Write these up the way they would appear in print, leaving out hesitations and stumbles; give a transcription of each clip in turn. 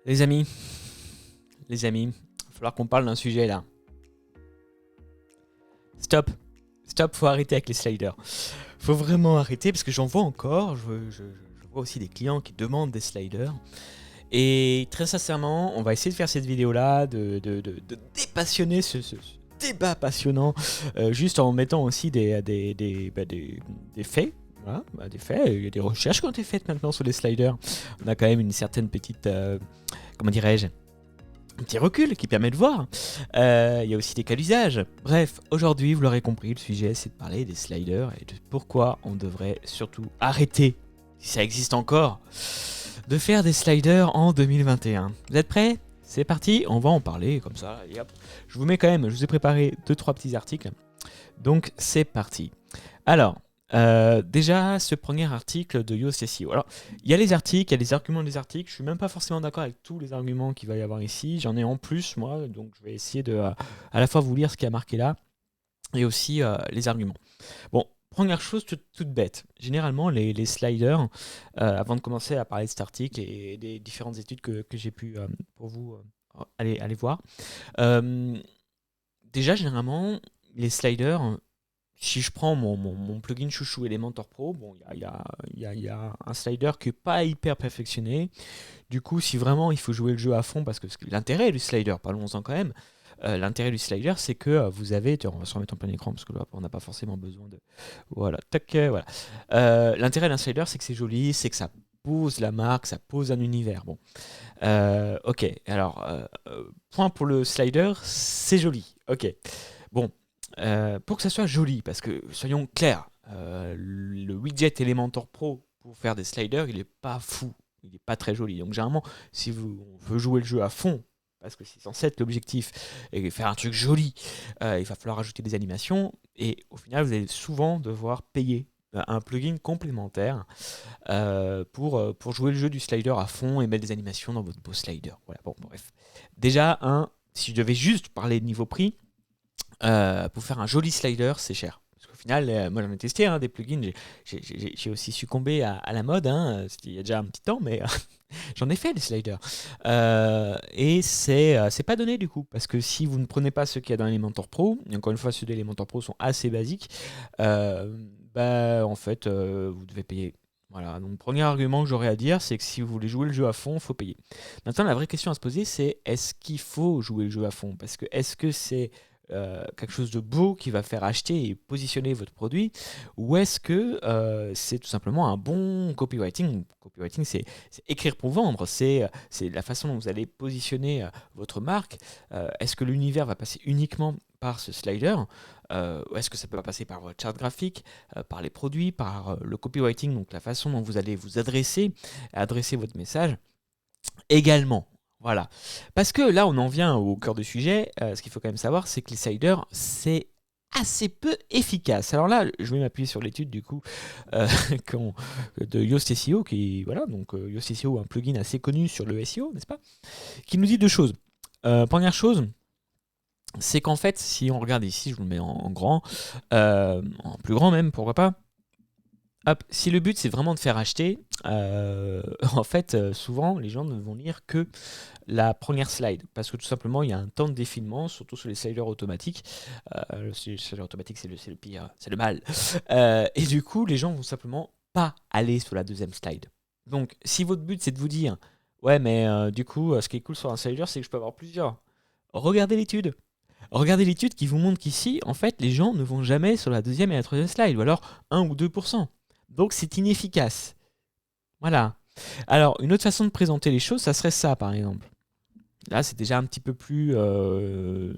Les amis, il va falloir qu'on parle d'un sujet là. Stop, faut arrêter avec les sliders. Faut vraiment arrêter parce que j'en vois encore. Je vois aussi des clients qui demandent des sliders. Et très sincèrement, on va essayer de faire cette vidéo là, de dépassionner ce débat passionnant, juste en mettant aussi des faits. Voilà, des faits. Il y a des recherches qui ont été faites maintenant sur les sliders. On a quand même une certaine petite, comment dirais-je, un petit recul qui permet de voir. Il y a aussi des cas d'usage. Bref, aujourd'hui, vous l'aurez compris, le sujet c'est de parler des sliders et de pourquoi on devrait surtout arrêter, si ça existe encore, de faire des sliders en 2021. Vous êtes prêts ? C'est parti, on va en parler comme ça. Et hop. Je vous ai préparé 2-3 petits articles. Donc c'est parti. Alors, déjà, ce premier article de Yoast SEO. Alors, il y a les articles, il y a les arguments des articles. Je suis même pas forcément d'accord avec tous les arguments qu'il va y avoir ici. J'en ai en plus, moi, donc je vais essayer de à la fois vous lire ce qui a marqué là et aussi les arguments. Bon, première chose toute bête. Généralement, les sliders, avant de commencer à parler de cet article et des différentes études que j'ai pu, pour vous, aller voir, déjà, généralement, les sliders, si je prends mon plugin chouchou Elementor Pro, bon, il y a un slider qui n'est pas hyper perfectionné. Du coup, si vraiment il faut jouer le jeu à fond, parce que l'intérêt du slider, parlons-en quand même, l'intérêt du slider, c'est que vous avez, on va se remettre en plein écran parce que là, on n'a pas forcément besoin de, voilà, tac, voilà. L'intérêt d'un slider, c'est que c'est joli, c'est que ça pose la marque, ça pose un univers. Bon, ok. Alors, point pour le slider, c'est joli. Ok. Bon, pour que ça soit joli, parce que soyons clairs, le widget Elementor Pro pour faire des sliders, il est pas fou, il n'est pas très joli. Donc généralement, si on veut jouer le jeu à fond, parce que c'est censé être l'objectif, et faire un truc joli, il va falloir ajouter des animations, et au final, vous allez souvent devoir payer un plugin complémentaire pour jouer le jeu du slider à fond et mettre des animations dans votre beau slider. Voilà, bon, bref. Déjà, si je devais juste parler de niveau prix, pour faire un joli slider, c'est cher. Parce qu'au final, moi j'en ai testé des plugins, j'ai aussi succombé à la mode, c'était il y a déjà un petit temps, mais j'en ai fait des sliders. Et c'est pas donné du coup, parce que si vous ne prenez pas ceux qu'il y a dans Elementor Pro, et encore une fois, ceux d'Elementor Pro sont assez basiques, en fait, vous devez payer. Voilà, donc premier argument que j'aurais à dire, c'est que si vous voulez jouer le jeu à fond, il faut payer. Maintenant, la vraie question à se poser, c'est est-ce qu'il faut jouer le jeu à fond ? Parce que est-ce que c'est quelque chose de beau qui va faire acheter et positionner votre produit, ou est-ce que c'est tout simplement un bon copywriting ? Copywriting, c'est écrire pour vendre, c'est la façon dont vous allez positionner votre marque. Est-ce que l'univers va passer uniquement par ce slider, ou est-ce que ça peut passer par votre charte graphique, par les produits, par le copywriting, donc la façon dont vous allez vous adresser votre message également. Voilà. Parce que là, on en vient au cœur du sujet. Ce qu'il faut quand même savoir, c'est que les sliders, c'est assez peu efficace. Alors là, je vais m'appuyer sur l'étude du coup de Yoast SEO, qui voilà, donc Yoast SEO, un plugin assez connu sur le SEO, n'est-ce pas, qui nous dit deux choses. Première chose, c'est qu'en fait, si on regarde ici, je vous le mets en grand, en plus grand même, pourquoi pas. Hop, si le but c'est vraiment de faire acheter, en fait, souvent les gens ne vont lire que la première slide, parce que tout simplement il y a un temps de défilement, surtout sur les sliders automatiques. Le slider automatique c'est le pire, c'est le mal. Et du coup, les gens vont simplement pas aller sur la deuxième slide. Donc, si votre but c'est de vous dire, ouais, mais du coup, ce qui est cool sur un slider, c'est que je peux avoir plusieurs. Regardez l'étude. Regardez l'étude qui vous montre qu'ici, en fait, les gens ne vont jamais sur la deuxième et la troisième slide, ou alors 1 ou 2%. Donc c'est inefficace. Voilà. Alors, une autre façon de présenter les choses, ça serait ça, par exemple. Là, c'est déjà un petit peu plus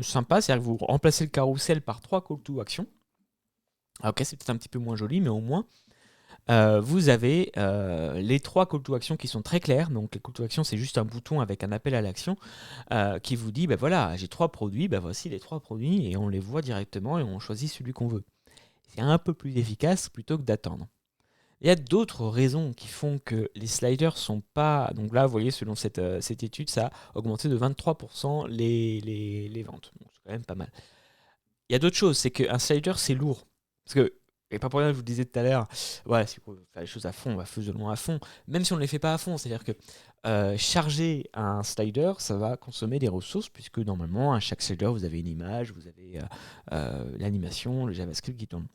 sympa, c'est-à-dire que vous remplacez le carrousel par 3 call to action. Alors, ok, c'est peut-être un petit peu moins joli, mais au moins, vous avez les 3 call to action qui sont très clairs. Donc, les call to action, c'est juste un bouton avec un appel à l'action qui vous dit, ben voilà, j'ai 3 produits, ben voici les 3 produits, et on les voit directement et on choisit celui qu'on veut. C'est un peu plus efficace plutôt que d'attendre. Il y a d'autres raisons qui font que les sliders sont pas... Donc là, vous voyez, selon cette étude, ça a augmenté de 23% les ventes. Donc c'est quand même pas mal. Il y a d'autres choses, c'est qu'un slider, c'est lourd. Parce que Et pas pour rien, je vous disais tout à l'heure, voilà, si on veut faire les choses à fond, on va faisons à fond, même si on ne les fait pas à fond. C'est-à-dire que charger un slider, ça va consommer des ressources, puisque normalement, à chaque slider, vous avez une image, vous avez l'animation, le JavaScript qui tourne.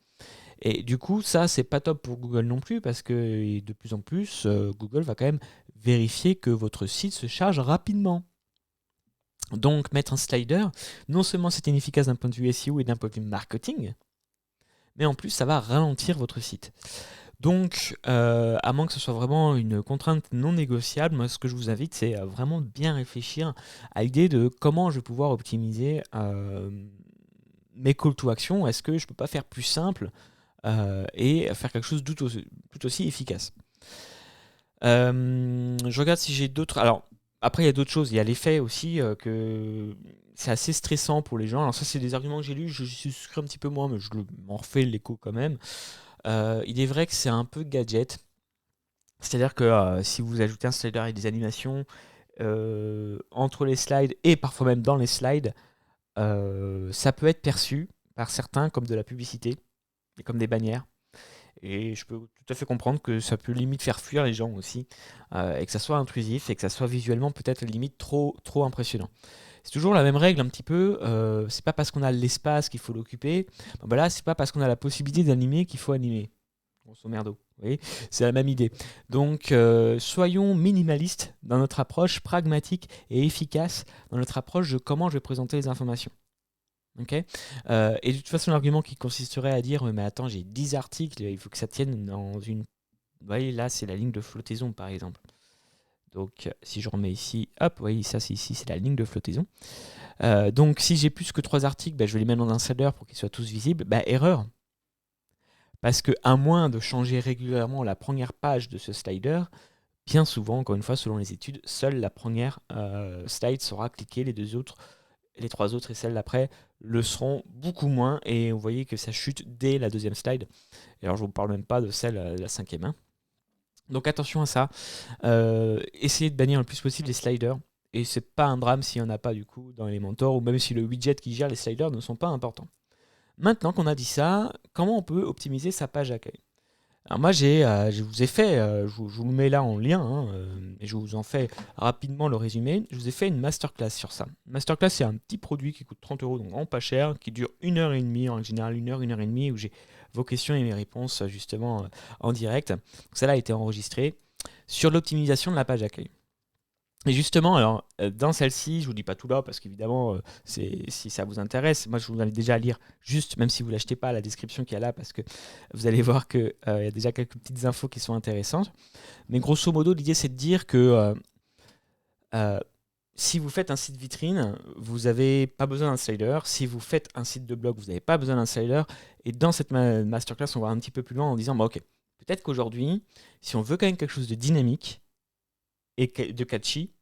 Et du coup, ça, c'est pas top pour Google non plus, parce que de plus en plus, Google va quand même vérifier que votre site se charge rapidement. Donc, mettre un slider, non seulement c'est inefficace d'un point de vue SEO et d'un point de vue marketing, mais en plus, ça va ralentir votre site. Donc, à moins que ce soit vraiment une contrainte non négociable, moi, ce que je vous invite, c'est vraiment bien réfléchir à l'idée de comment je vais pouvoir optimiser mes call to action. Est-ce que je ne peux pas faire plus simple et faire quelque chose tout aussi efficace. Je regarde si j'ai d'autres. Alors, après, il y a d'autres choses. Il y a l'effet aussi que c'est assez stressant pour les gens. Alors, ça, c'est des arguments que j'ai lus. Je suis souscrit un petit peu moins, mais je m'en refais l'écho quand même. Il est vrai que c'est un peu gadget. C'est-à-dire que si vous ajoutez un slider et des animations entre les slides et parfois même dans les slides, ça peut être perçu par certains comme de la publicité et comme des bannières. Et je peux tout à fait comprendre que ça peut limite faire fuir les gens aussi, et que ça soit intrusif et que ça soit visuellement peut-être limite trop impressionnant. C'est toujours la même règle un petit peu, c'est pas parce qu'on a l'espace qu'il faut l'occuper, ben voilà, c'est pas parce qu'on a la possibilité d'animer qu'il faut animer. Grosso merdo, vous voyez, c'est la même idée. Donc soyons minimalistes dans notre approche, pragmatique et efficace dans notre approche de comment je vais présenter les informations. Okay, et de toute façon, l'argument qui consisterait à dire mais attends, j'ai 10 articles, il faut que ça tienne dans une. Vous voyez, là, c'est la ligne de flottaison par exemple. Donc, si je remets ici, hop, vous voyez, ça, c'est ici, c'est la ligne de flottaison. Donc, si j'ai plus que 3 articles, bah, je vais les mettre dans un slider pour qu'ils soient tous visibles. Bah, erreur. Parce que, à moins de changer régulièrement la première page de ce slider, bien souvent, encore une fois, selon les études, seule la première slide sera cliquée, les 3 autres et celles d'après le seront beaucoup moins, et vous voyez que ça chute dès la deuxième slide. Et alors je vous parle même pas de celle la 5e. Hein. Donc attention à ça. Essayez de bannir le plus possible les sliders. Et c'est pas un drame s'il n'y en a pas du coup dans Elementor, ou même si le widget qui gère les sliders ne sont pas importants. Maintenant qu'on a dit ça, comment on peut optimiser sa page d'accueil? Alors moi, je vous ai fait, je vous le mets là en lien, hein, et je vous en fais rapidement le résumé. Je vous ai fait une masterclass sur ça. Masterclass, c'est un petit produit qui coûte 30 euros, donc vraiment pas cher, qui dure 1h30, en général 1h, 1h30, où j'ai vos questions et mes réponses justement en direct. Donc ça a été enregistré sur l'optimisation de la page d'accueil. Et justement, alors, dans celle-ci, je vous dis pas tout là, parce qu'évidemment, si ça vous intéresse, moi je vous invite déjà à lire, juste, même si vous l'achetez pas, la description qu'il y a là, parce que vous allez voir qu'il y a déjà quelques petites infos qui sont intéressantes. Mais grosso modo, l'idée c'est de dire que si vous faites un site vitrine, vous n'avez pas besoin d'un slider. Si vous faites un site de blog, vous n'avez pas besoin d'un slider. Et dans cette masterclass, on va un petit peu plus loin en disant, bah, ok, peut-être qu'aujourd'hui, si on veut quand même quelque chose de dynamique et de catchy,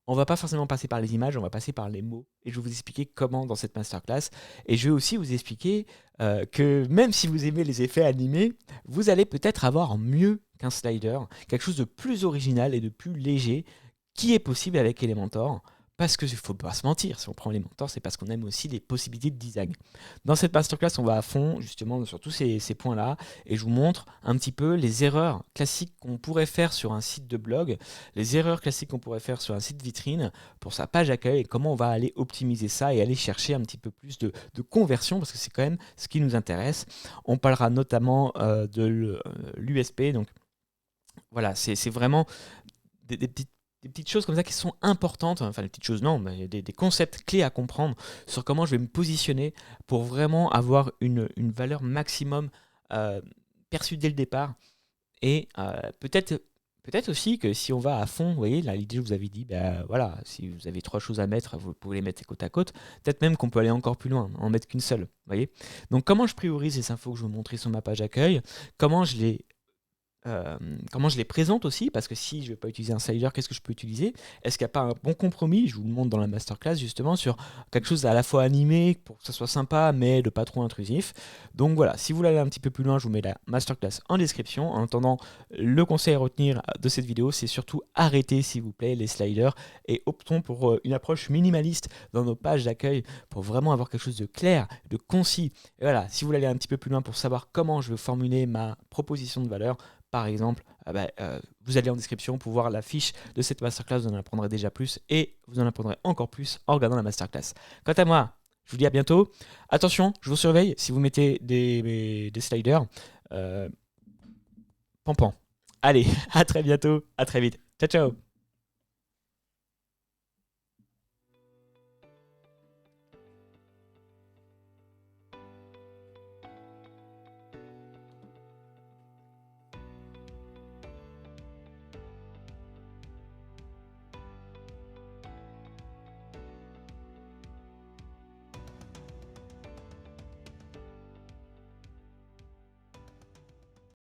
on va pas forcément passer par les images, on va passer par les mots. Et je vais vous expliquer comment dans cette masterclass. Et je vais aussi vous expliquer que même si vous aimez les effets animés, vous allez peut-être avoir mieux qu'un slider, quelque chose de plus original et de plus léger qui est possible avec Elementor. Parce qu'il ne faut pas se mentir, si on prend Elementor, c'est parce qu'on aime aussi les possibilités de design. Dans cette masterclass, on va à fond justement sur tous ces points-là, et je vous montre un petit peu les erreurs classiques qu'on pourrait faire sur un site de blog, les erreurs classiques qu'on pourrait faire sur un ssite vitrine pour sa page d'accueil, et comment on va aller optimiser ça et aller chercher un petit peu plus de conversion, parce que c'est quand même ce qui nous intéresse. On parlera notamment de l'USP, donc voilà, c'est vraiment des petites choses comme ça qui sont importantes, enfin des petites choses non, mais des concepts clés à comprendre sur comment je vais me positionner pour vraiment avoir une valeur maximum perçue dès le départ. Et peut-être aussi que si on va à fond, vous voyez, là l'idée je vous avais dit, ben voilà, si vous avez 3 choses à mettre, vous pouvez les mettre côte à côte. Peut-être même qu'on peut aller encore plus loin, en mettre qu'une seule, vous voyez. Donc comment je priorise les infos que je vous montrer sur ma page d'accueil, comment je les comment je les présente aussi, parce que si je ne vais pas utiliser un slider, qu'est-ce que je peux utiliser? Est-ce qu'il n'y a pas un bon compromis? Je vous le montre dans la masterclass justement sur quelque chose à la fois animé pour que ça soit sympa mais de pas trop intrusif. Donc voilà, si vous voulez aller un petit peu plus loin, je vous mets la masterclass en description. En attendant, le conseil à retenir de cette vidéo, c'est surtout arrêtez s'il vous plaît les sliders et optons pour une approche minimaliste dans nos pages d'accueil pour vraiment avoir quelque chose de clair, de concis. Et voilà, si vous voulez aller un petit peu plus loin pour savoir comment je veux formuler ma proposition de valeur, par exemple, vous allez en description pour voir la fiche de cette masterclass, vous en apprendrez déjà plus et vous en apprendrez encore plus en regardant la masterclass. Quant à moi, je vous dis à bientôt. Attention, je vous surveille si vous mettez des sliders. Pampan. Allez, à très bientôt, à très vite. Ciao, ciao.